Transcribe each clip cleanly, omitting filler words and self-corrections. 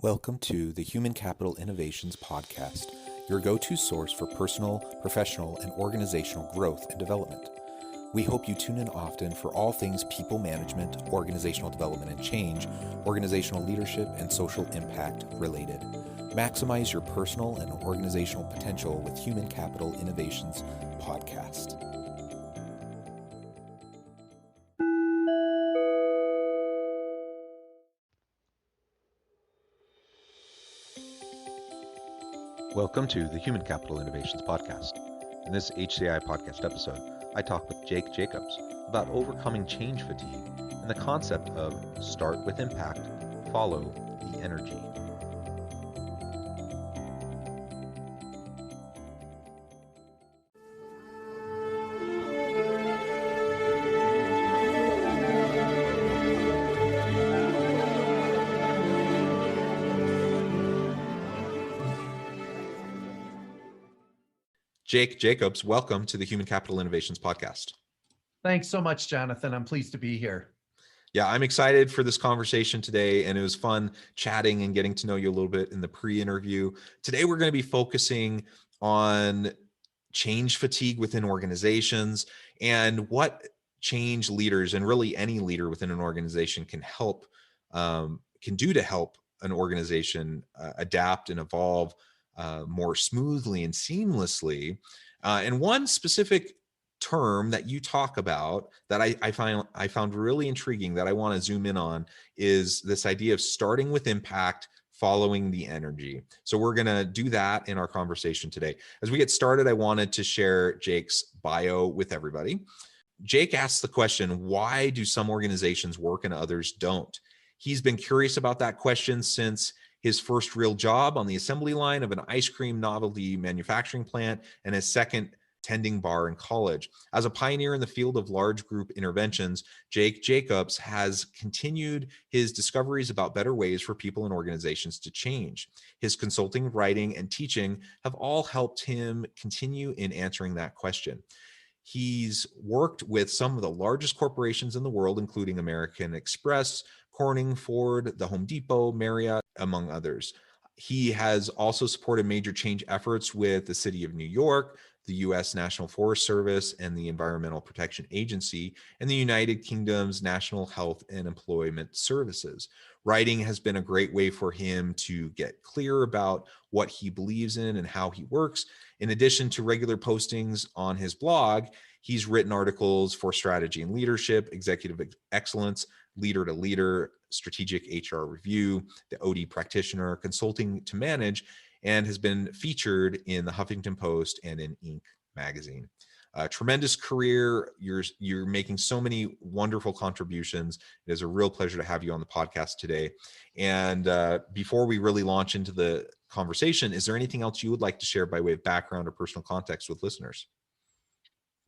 Welcome to the Human Capital Innovations Podcast, your go-to source for personal, professional, and organizational growth and development. We hope you tune in often for all things people management, organizational development and change, organizational leadership, and social impact related. Maximize your personal and organizational potential with Human Capital Innovations Podcast. Welcome to the Human Capital Innovations Podcast. In this HCI podcast episode, I talk with Jake Jacobs about overcoming change fatigue and the concept of start with impact, follow the energy. Jake Jacobs, welcome to the Human Capital Innovations Podcast. Thanks so much, Jonathan. I'm pleased to be here. Yeah, I'm excited for this conversation today, and it was fun chatting and getting to know you a little bit in the pre-interview. Today, we're going to be focusing on change fatigue within organizations and what change leaders, and really any leader within an organization, can do to help an organization adapt and evolve more smoothly and seamlessly. And one specific term that you talk about that I found really intriguing that I want to zoom in on is this idea of starting with impact, following the energy. So we're going to do that in our conversation today. As we get started, I wanted to share Jake's bio with everybody. Jake asks the question, why do some organizations work and others don't? He's been curious about that question since his first real job on the assembly line of an ice cream novelty manufacturing plant, and his second tending bar in college. As a pioneer in the field of large group interventions, Jake Jacobs has continued his discoveries about better ways for people and organizations to change. His consulting, writing, and teaching have all helped him continue in answering that question. He's worked with some of the largest corporations in the world, including American Express, Corning, Ford, the Home Depot, Marriott, among others. He has also supported major change efforts with the City of New York, the U.S. National Forest Service, and the Environmental Protection Agency, and the United Kingdom's National Health and Employment Services. Writing has been a great way for him to get clear about what he believes in and how he works. In addition to regular postings on his blog, he's written articles for Strategy and Leadership, Executive Excellence, Leader to Leader, Strategic HR Review, the OD Practitioner, Consulting to Manage, and has been featured in the Huffington Post and in Inc. magazine. Tremendous career. You're making so many wonderful contributions. It is a real pleasure to have you on the podcast today. And before we really launch into the conversation, is there anything else you would like to share by way of background or personal context with listeners?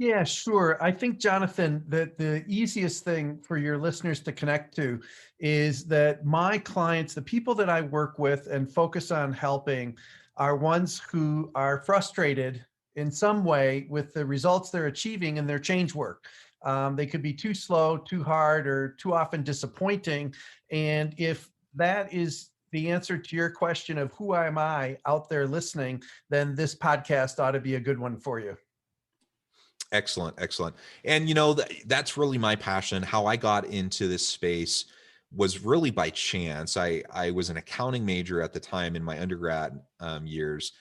Yeah, sure. I think, Jonathan, that the easiest thing for your listeners to connect to is that my clients, the people that I work with and focus on helping, are ones who are frustrated in some way with the results they're achieving in their change work. They could be too slow, too hard, or too often disappointing. And if that is the answer to your question of who am I out there listening, then this podcast ought to be a good one for you. Excellent, excellent. And that's really my passion. How I got into this space was really by chance. I was an accounting major at the time in my undergrad years,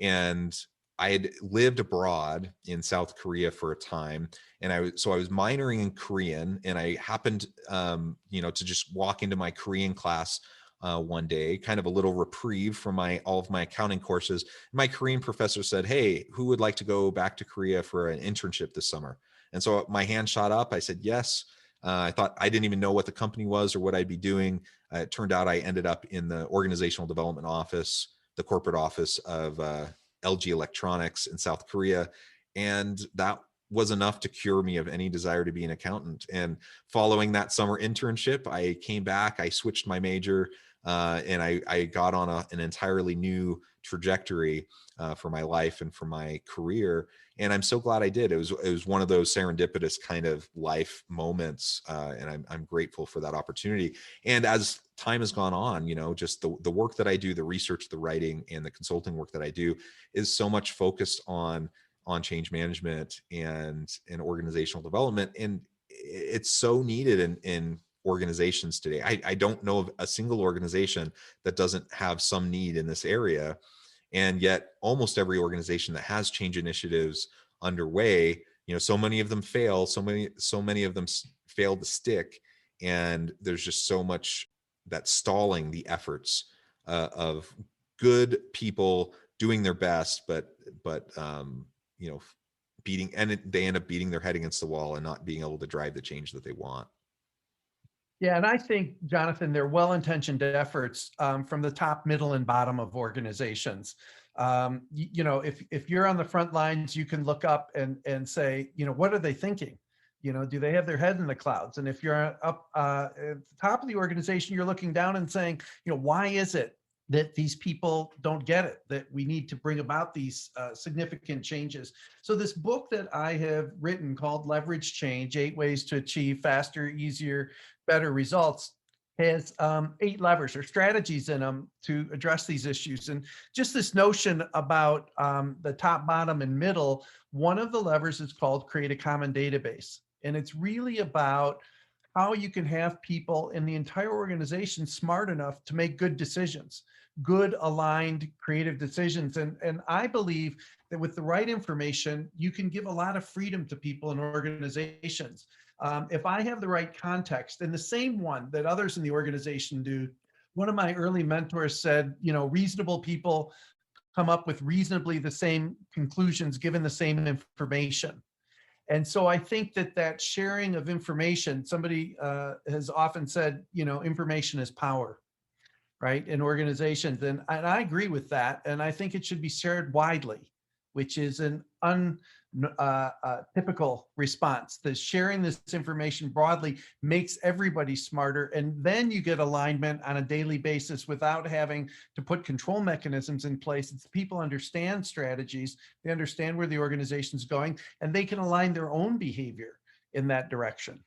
and I had lived abroad in South Korea for a time, and I was minoring in Korean, and I happened to just walk into my Korean class one day, kind of a little reprieve from all of my accounting courses. My Korean professor said, "Hey, who would like to go back to Korea for an internship this summer?" And so my hand shot up. I said, yes. I thought I didn't even know what the company was or what I'd be doing. It turned out I ended up in the organizational development office, the corporate office of LG Electronics in South Korea. And that was enough to cure me of any desire to be an accountant. And following that summer internship, I came back, I switched my major, and I got on an entirely new trajectory for my life and for my career. And I'm so glad I did. It was one of those serendipitous kind of life moments, and I'm grateful for that opportunity. And as time has gone on, just the work that I do, the research, the writing, and the consulting work that I do is so much focused on change management and organizational development. And it's so needed in organizations today. I don't know of a single organization that doesn't have some need in this area. And yet almost every organization that has change initiatives underway, so many of them fail, so many of them fail to stick. And there's just so much that's stalling the efforts of good people doing their best, but beating, and they end up beating their head against the wall and not being able to drive the change that they want. Yeah, and I think, Jonathan, they're well-intentioned efforts from the top, middle, and bottom of organizations. If you're on the front lines, you can look up and say, what are they thinking? Do they have their head in the clouds? And if you're up at the top of the organization, you're looking down and saying, why is it that these people don't get it, that we need to bring about these significant changes? So this book that I have written called Leverage Change, 8 Ways to Achieve Faster, Easier, Better Results, has 8 levers or strategies in them to address these issues. And just this notion about the top, bottom, and middle, one of the levers is called create a common database. And it's really about how you can have people in the entire organization smart enough to make good decisions, good, aligned, creative decisions. And I believe that with the right information, you can give a lot of freedom to people in organizations. If I have the right context, and the same one that others in the organization do, one of my early mentors said, reasonable people come up with reasonably the same conclusions given the same information. And so I think that sharing of information, somebody has often said, information is power, right, in organizations. And I agree with that. And I think it should be shared widely, which is an typical response. The sharing this information broadly makes everybody smarter. And then you get alignment on a daily basis without having to put control mechanisms in place. It's people understand strategies, they understand where the organization's going, and they can align their own behavior in that direction.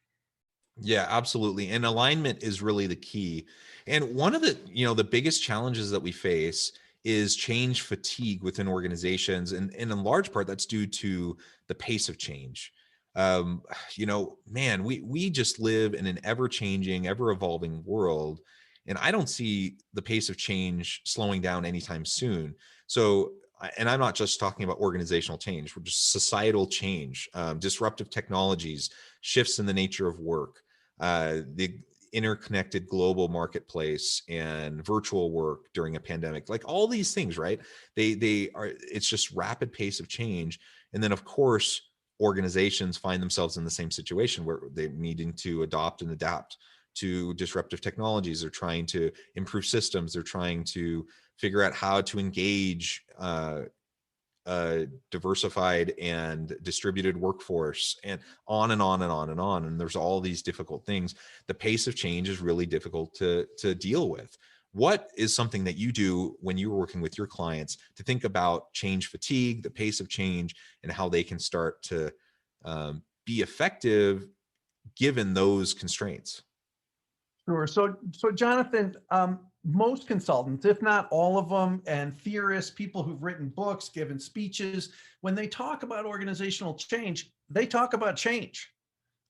Yeah, absolutely. And alignment is really the key. And one of the biggest challenges that we face is change fatigue within organizations. And in large part, that's due to the pace of change. Man, we just live in an ever-changing, ever-evolving world. And I don't see the pace of change slowing down anytime soon. So, and I'm not just talking about organizational change, we're just societal change, disruptive technologies, shifts in the nature of work, the interconnected global marketplace, and virtual work during a pandemic, like all these things, right? It's just rapid pace of change. And then of course, organizations find themselves in the same situation where they're needing to adopt and adapt to disruptive technologies. They're trying to improve systems. They're trying to figure out how to engage diversified and distributed workforce, and on and on and on and on. And there's all these difficult things. The pace of change is really difficult to deal with. What is something that you do when you're working with your clients to think about change fatigue, the pace of change, and how they can start to be effective given those constraints? Sure. So Jonathan, most consultants, if not all of them, and theorists, people who've written books, given speeches, when they talk about organizational change, they talk about change.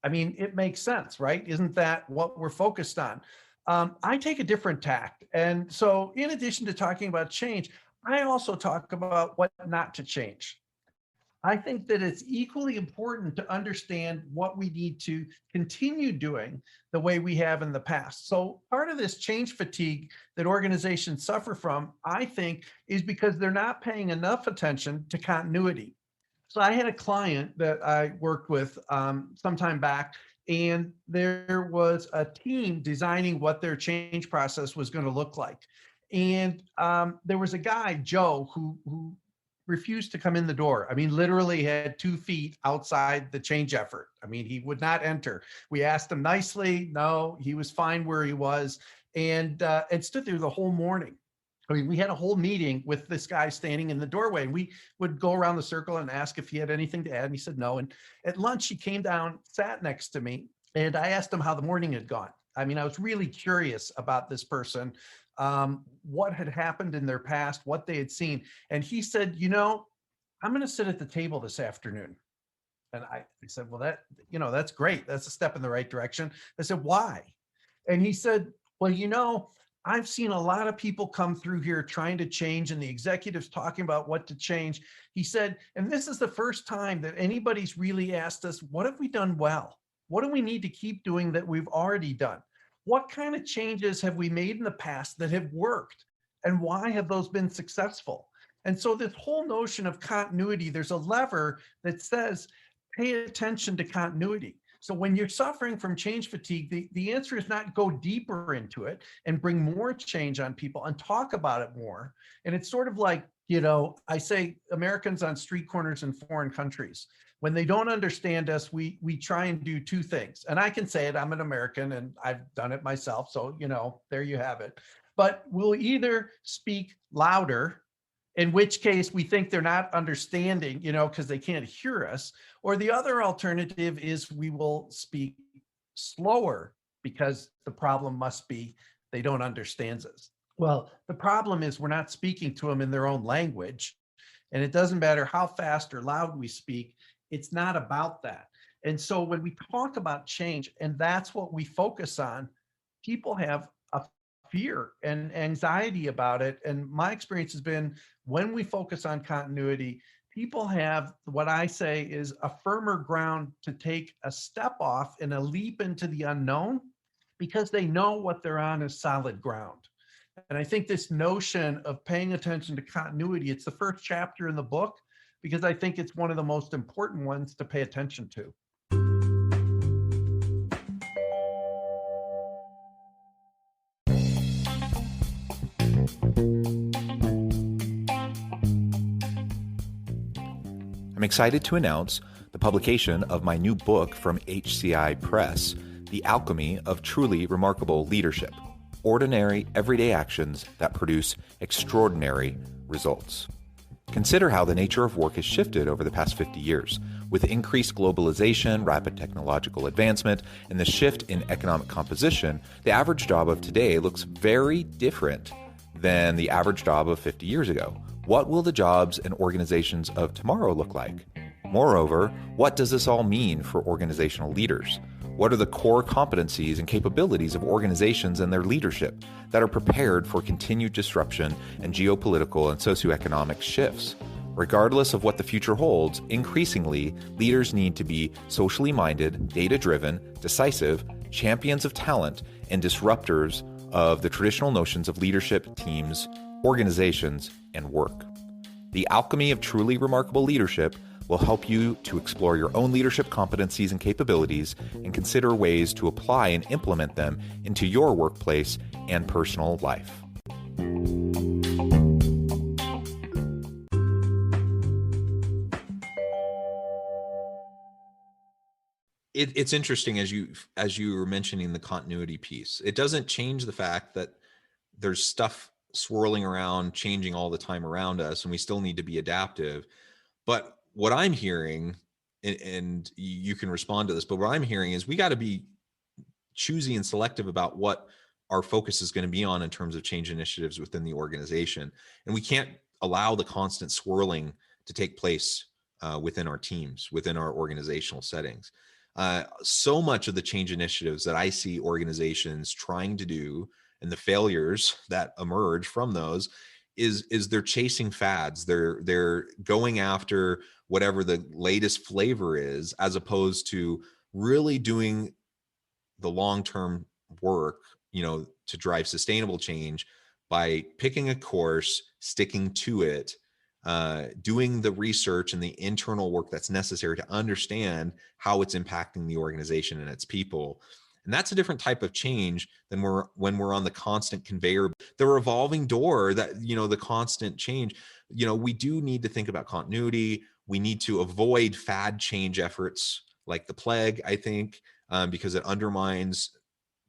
I mean, it makes sense, right? Isn't that what we're focused on? I take a different tact. And so in addition to talking about change, I also talk about what not to change. I think that it's equally important to understand what we need to continue doing the way we have in the past. So part of this change fatigue that organizations suffer from, I think, is because they're not paying enough attention to continuity. So I had a client that I worked with some time back, and there was a team designing what their change process was going to look like. And there was a guy, Joe, who refused to come in the door. I mean, literally had 2 feet outside the change effort. I mean, he would not enter. We asked him nicely. No, he was fine where he was. and stood there the whole morning. I mean, we had a whole meeting with this guy standing in the doorway, and we would go around the circle and ask if he had anything to add. And he said no. And at lunch, he came down, sat next to me, and I asked him how the morning had gone. I mean, I was really curious about this person, what had happened in their past, what they had seen. And he said, I'm going to sit at the table this afternoon. And I said, well, that's great. That's a step in the right direction. I said, why? And he said, well, I've seen a lot of people come through here trying to change, and the executives talking about what to change. He said, and this is the first time that anybody's really asked us, what have we done well? What do we need to keep doing that we've already done? What kind of changes have we made in the past that have worked? And why have those been successful? And so this whole notion of continuity, there's a lever that says, pay attention to continuity. So when you're suffering from change fatigue, the answer is not go deeper into it and bring more change on people and talk about it more. And it's sort of like, I say Americans on street corners in foreign countries, when they don't understand us, we try and do two things. And I can say it, I'm an American and I've done it myself. So, there you have it. But we'll either speak louder, in which case we think they're not understanding, because they can't hear us. Or the other alternative is we will speak slower because the problem must be they don't understand us. Well, the problem is we're not speaking to them in their own language. And it doesn't matter how fast or loud we speak, it's not about that. And so when we talk about change, and that's what we focus on, people have a fear and anxiety about it. And my experience has been when we focus on continuity, people have what I say is a firmer ground to take a step off and a leap into the unknown because they know what they're on is solid ground. And I think this notion of paying attention to continuity, it's the first chapter in the book because I think it's one of the most important ones to pay attention to. I'm excited to announce the publication of my new book from HCI Press, The Alchemy of Truly Remarkable Leadership: Ordinary, Everyday Actions That Produce Extraordinary Results. Consider how the nature of work has shifted over the past 50 years. With increased globalization, rapid technological advancement, and the shift in economic composition, the average job of today looks very different than the average job of 50 years ago. What will the jobs and organizations of tomorrow look like? Moreover, what does this all mean for organizational leaders? What are the core competencies and capabilities of organizations and their leadership that are prepared for continued disruption and geopolitical and socioeconomic shifts? Regardless of what the future holds, increasingly, leaders need to be socially minded, data-driven, decisive, champions of talent, and disruptors of the traditional notions of leadership, teams, organizations, and work. The Alchemy of Truly Remarkable Leadership will help you to explore your own leadership competencies and capabilities and consider ways to apply and implement them into your workplace and personal life. It's interesting as you were mentioning the continuity piece. It doesn't change the fact that there's stuff swirling around, changing all the time around us, and we still need to be adaptive. But what I'm hearing, and you can respond to this, but what I'm hearing is we got to be choosy and selective about what our focus is going to be on in terms of change initiatives within the organization. And we can't allow the constant swirling to take place within our teams, within our organizational settings. So much of the change initiatives that I see organizations trying to do and the failures that emerge from those is they're chasing fads. They're going after whatever the latest flavor is, as opposed to really doing the long-term work, to drive sustainable change by picking a course, sticking to it, doing the research and the internal work that's necessary to understand how it's impacting the organization and its people. And that's a different type of change than when we're on the constant conveyor, the revolving door, that, the constant change. We do need to think about continuity. We need to avoid fad change efforts like the plague, I think, because it undermines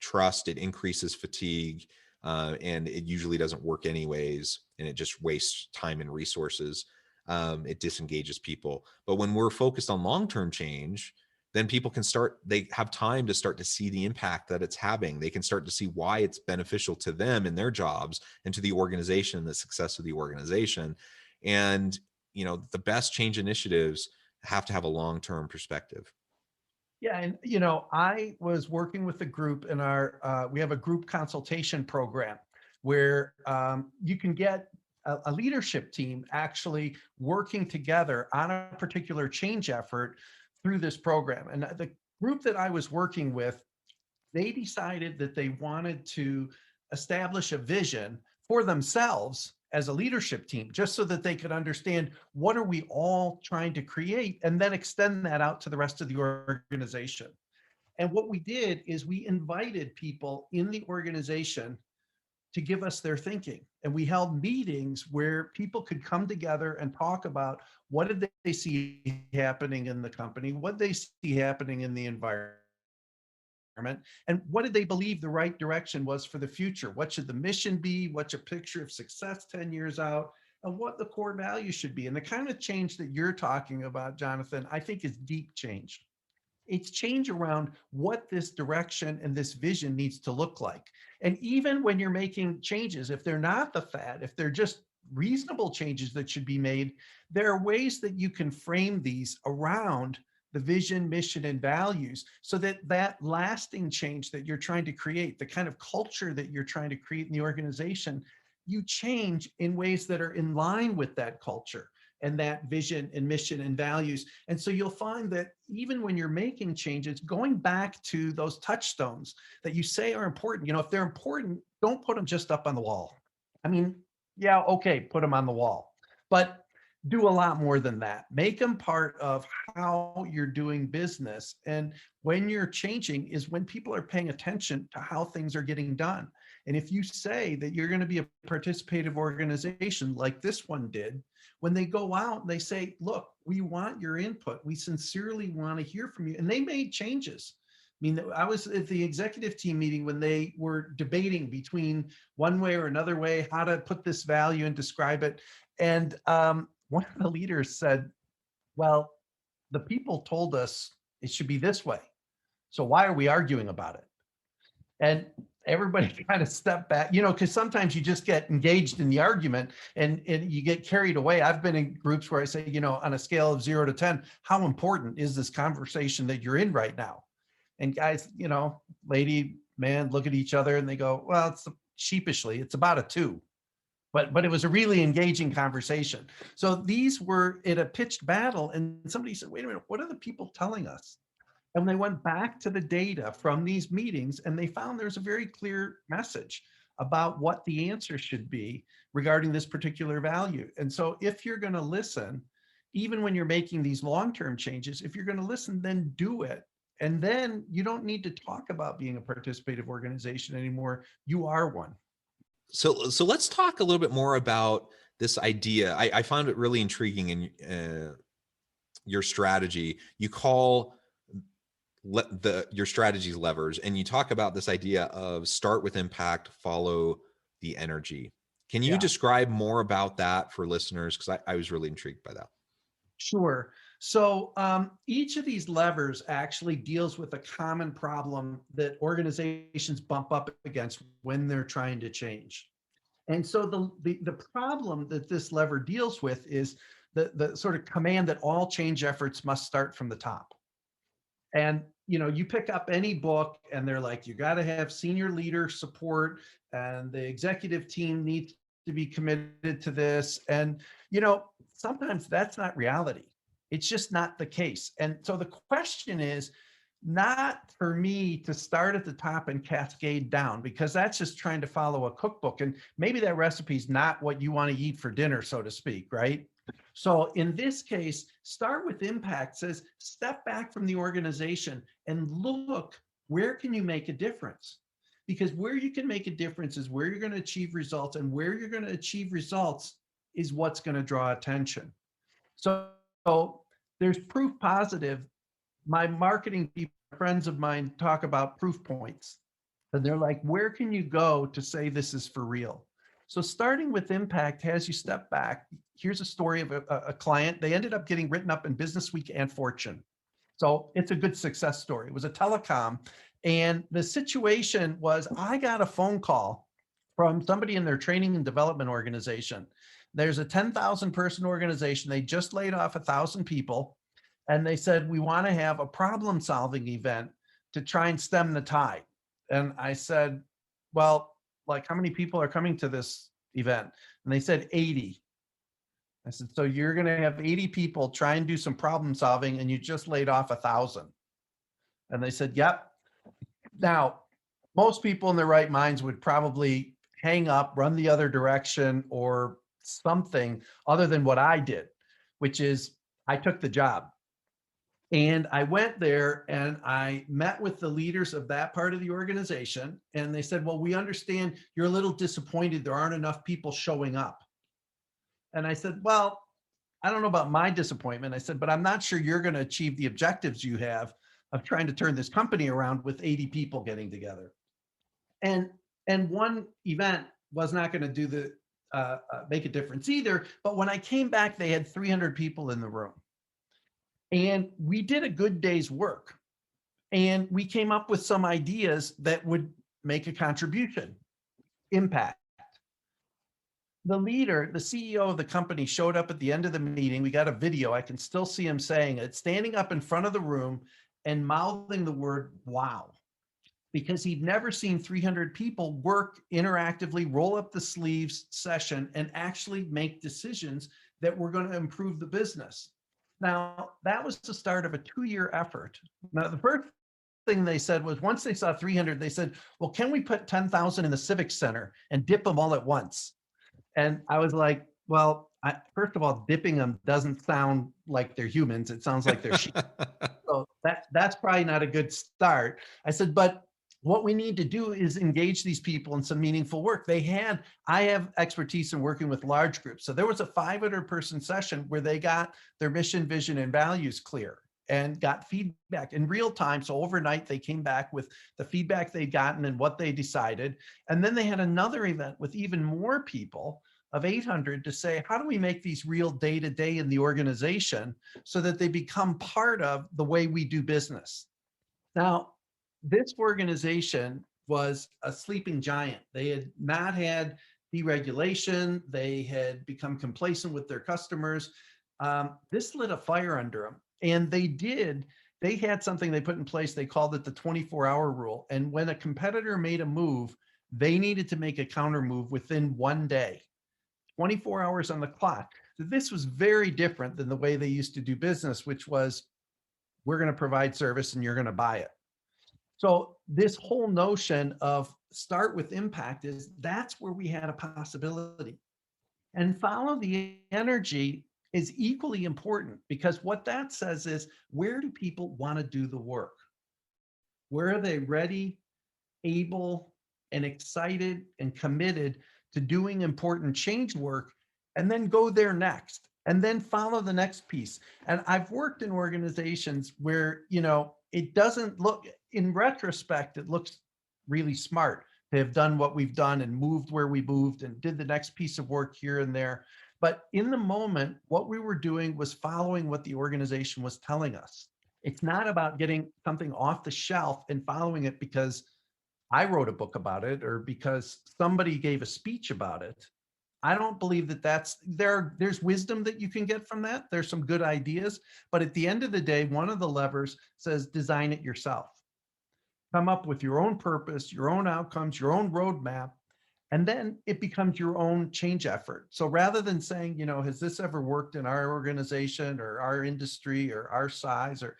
trust, it increases fatigue, and it usually doesn't work anyways, and it just wastes time and resources. It disengages people. But when we're focused on long-term change, then people can start, they have time to start to see the impact that it's having. They can start to see why it's beneficial to them in their jobs and to the organization and the success of the organization. And, the best change initiatives have to have a long-term perspective. Yeah, and I was working with a group in we have a group consultation program where you can get a leadership team actually working together on a particular change effort through this program. And the group that I was working with, they decided that they wanted to establish a vision for themselves as a leadership team, just so that they could understand what are we all trying to create, and then extend that out to the rest of the organization. And what we did is we invited people in the organization to give us their thinking. And we held meetings where people could come together and talk about what did they see happening in the company, what they see happening in the environment, and what did they believe the right direction was for the future? What should the mission be? What's a picture of success 10 years out? And what the core values should be. And the kind of change that you're talking about, Jonathan, I think is deep change. It's change around what this direction and this vision needs to look like. And even when you're making changes, if they're not the fad, if they're just reasonable changes that should be made, there are ways that you can frame these around the vision, mission, and values, so that that lasting change that you're trying to create, the kind of culture that you're trying to create in the organization, you change in ways that are in line with that culture and that vision and mission and values. And so you'll find that even when you're making changes, going back to those touchstones that you say are important, if they're important, don't put them just up on the wall. I mean, yeah, okay, put them on the wall, but do a lot more than that. Make them part of how you're doing business. And when you're changing is when people are paying attention to how things are getting done. And if you say that you're going to be a participative organization like this one did, when they go out and they say, look, we want your input, we sincerely want to hear from you. And they made changes. I mean, I was at the executive team meeting when they were debating between one way or another way, how to put this value and describe it. And one of the leaders said, well, the people told us it should be this way. So why are we arguing about it? And everybody kind of stepped back, because sometimes you just get engaged in the argument and you get carried away. I've been in groups where I say, on a scale of 0 to 10, how important is this conversation that you're in right now? And guys, lady, man, look at each other and they go, well, it's sheepishly, it's about a 2. But it was a really engaging conversation. So these were in a pitched battle, and somebody said, wait a minute, what are the people telling us? And they went back to the data from these meetings, and they found there's a very clear message about what the answer should be regarding this particular value. And so if you're going to listen, even when you're making these long-term changes, if you're going to listen, then do it. And then you don't need to talk about being a participative organization anymore. You are one. So let's talk a little bit more about this idea. I found it really intriguing in your strategy. You call your strategy's levers, and you talk about this idea of start with impact, follow the energy. Can you describe more about that for listeners? Because I was really intrigued by that. Sure. So each of these levers actually deals with a common problem that organizations bump up against when they're trying to change. And so the problem that this lever deals with is the sort of command that all change efforts must start from the top. And you pick up any book and they're like, you got to have senior leader support and the executive team needs to be committed to this. And sometimes that's not reality. It's just not the case. And so the question is not for me to start at the top and cascade down, because that's just trying to follow a cookbook. And maybe that recipe is not what you want to eat for dinner, so to speak, right? So in this case, start with impact says, step back from the organization and look, where can you make a difference? Because where you can make a difference is where you're going to achieve results, and where you're going to achieve results is what's going to draw attention. So there's proof positive. My marketing people, friends of mine, talk about proof points. And they're like, where can you go to say this is for real? So starting with impact has you step back. Here's a story of a client. They ended up getting written up in Business Week and Fortune. So it's a good success story. It was a telecom. And the situation was I got a phone call from somebody in their training and development organization. There's a 10,000 person organization. They just laid off 1,000 people. And they said, we want to have a problem solving event to try and stem the tide. And I said, well, like how many people are coming to this event? And they said 80. I said, so you're going to have 80 people try and do some problem solving and you just laid off 1,000. And they said, yep. Now, most people in their right minds would probably hang up, run the other direction or something other than what I did, which is I took the job. And I went there and I met with the leaders of that part of the organization. And they said, well, we understand you're a little disappointed there aren't enough people showing up. And I said, well, I don't know about my disappointment. I said, but I'm not sure you're going to achieve the objectives you have of trying to turn this company around with 80 people getting together. And one event was not going to do the make a difference either. But when I came back, they had 300 people in the room. And we did a good day's work. And we came up with some ideas that would make a contribution, impact. The leader, the CEO of the company showed up at the end of the meeting. We got a video. I can still see him saying it, standing up in front of the room and mouthing the word, wow, because he'd never seen 300 people work interactively, roll up the sleeves session and actually make decisions that were going to improve the business. Now, that was the start of a 2-year effort. Now, the first thing they said was once they saw 300, they said, well, can we put 10,000 in the Civic Center and dip them all at once? And I was like, well, first of all, dipping them doesn't sound like they're humans. It sounds like they're sheep. So that's probably not a good start. I said, but what we need to do is engage these people in some meaningful work. I have expertise in working with large groups. So there was a 500 person session where they got their mission, vision, and values clear and got feedback in real time. So overnight, they came back with the feedback they'd gotten and what they decided. And then they had another event with even more people of 800 to say, how do we make these real day-to-day in the organization so that they become part of the way we do business? Now, this organization was a sleeping giant. They had not had deregulation. They had become complacent with their customers. This lit a fire under them. And they had something they put in place. They called it the 24-hour rule. And when a competitor made a move, they needed to make a counter move within 1 day, 24 hours on the clock. So this was very different than the way they used to do business, which was, we're going to provide service and you're going to buy it. So this whole notion of start with impact that's where we had a possibility. And follow the energy is equally important because what that says is, where do people want to do the work? Where are they ready, able, and excited and committed to doing important change work? And then go there next, and then follow the next piece. And I've worked in organizations where, it doesn't look, in retrospect, it looks really smart to have done what we've done and moved where we moved and did the next piece of work here and there. But in the moment, what we were doing was following what the organization was telling us. It's not about getting something off the shelf and following it because I wrote a book about it or because somebody gave a speech about it. I don't believe that there's wisdom that you can get from that. There's some good ideas, but at the end of the day, one of the levers says design it yourself. Come up with your own purpose, your own outcomes, your own roadmap, and then it becomes your own change effort. So rather than saying, has this ever worked in our organization or our industry or our size, or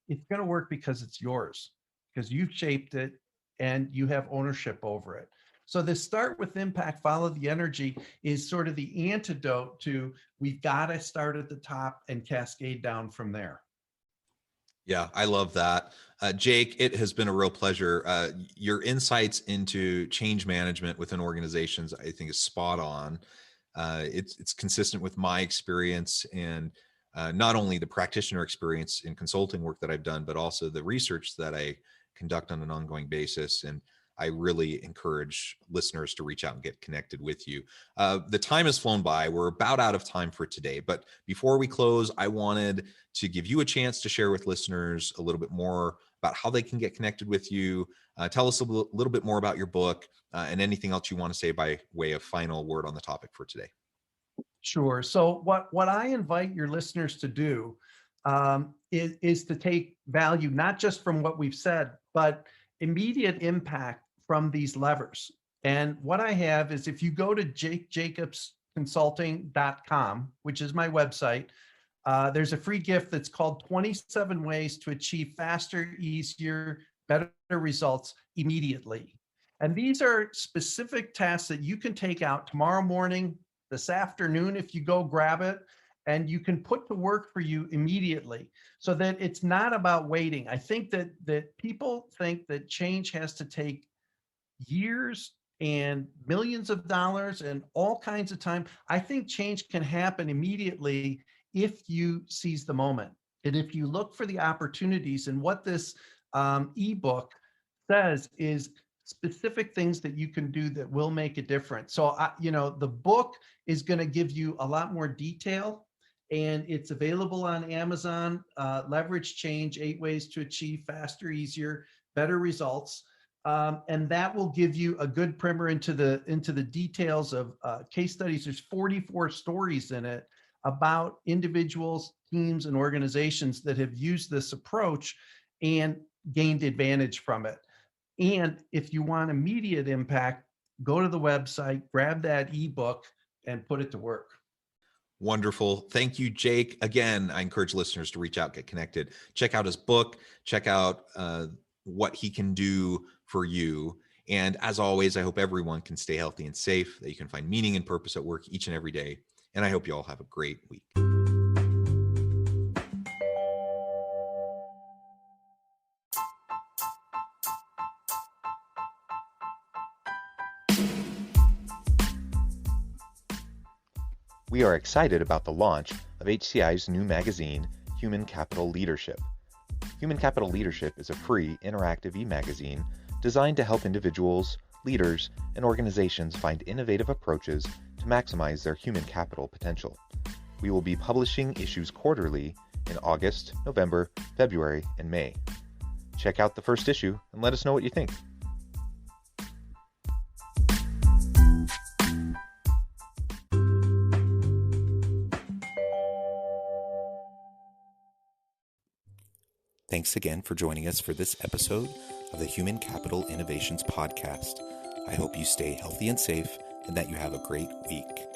it's going to work because it's yours, because you've shaped it and you have ownership over it. So this start with impact, follow the energy is sort of the antidote to we've got to start at the top and cascade down from there. Yeah, I love that. Jake, it has been a real pleasure. Your insights into change management within organizations, I think, is spot on. It's consistent with my experience and not only the practitioner experience in consulting work that I've done, but also the research that I conduct on an ongoing basis. And I really encourage listeners to reach out and get connected with you. The time has flown by. We're about out of time for today. But before we close, I wanted to give you a chance to share with listeners a little bit more about how they can get connected with you. Tell us a little bit more about your book and anything else you want to say by way of final word on the topic for today. Sure. So what I invite your listeners to do is to take value, not just from what we've said, but immediate impact from these levers. And what I have is, if you go to jakejacobsconsulting.com, which is my website, there's a free gift that's called 27 Ways to Achieve Faster, Easier, Better Results Immediately. And these are specific tasks that you can take out tomorrow morning, this afternoon, if you go grab it, and you can put to work for you immediately, so that it's not about waiting. I think that people think that change has to take years and millions of dollars and all kinds of time. I think change can happen immediately if you seize the moment. And if you look for the opportunities, and what this ebook says is specific things that you can do that will make a difference. So, the book is going to give you a lot more detail, and it's available on Amazon. Leverage Change: 8 Ways to Achieve Faster, Easier, Better Results. And that will give you a good primer into the details of case studies. There's 44 stories in it about individuals, teams, and organizations that have used this approach and gained advantage from it. And if you want immediate impact, go to the website, grab that ebook, and put it to work. Wonderful. Thank you, Jake. Again, I encourage listeners to reach out, get connected, check out his book, check out what he can do for you. And as always, I hope everyone can stay healthy and safe, that you can find meaning and purpose at work each and every day. And I hope you all have a great week. We are excited about the launch of HCI's new magazine, Human Capital Leadership. Human Capital Leadership is a free, interactive e-magazine designed to help individuals, leaders, and organizations find innovative approaches to maximize their human capital potential. We will be publishing issues quarterly in August, November, February, and May. Check out the first issue and let us know what you think. Thanks again for joining us for this episode of the Human Capital Innovations Podcast. I hope you stay healthy and safe, and that you have a great week.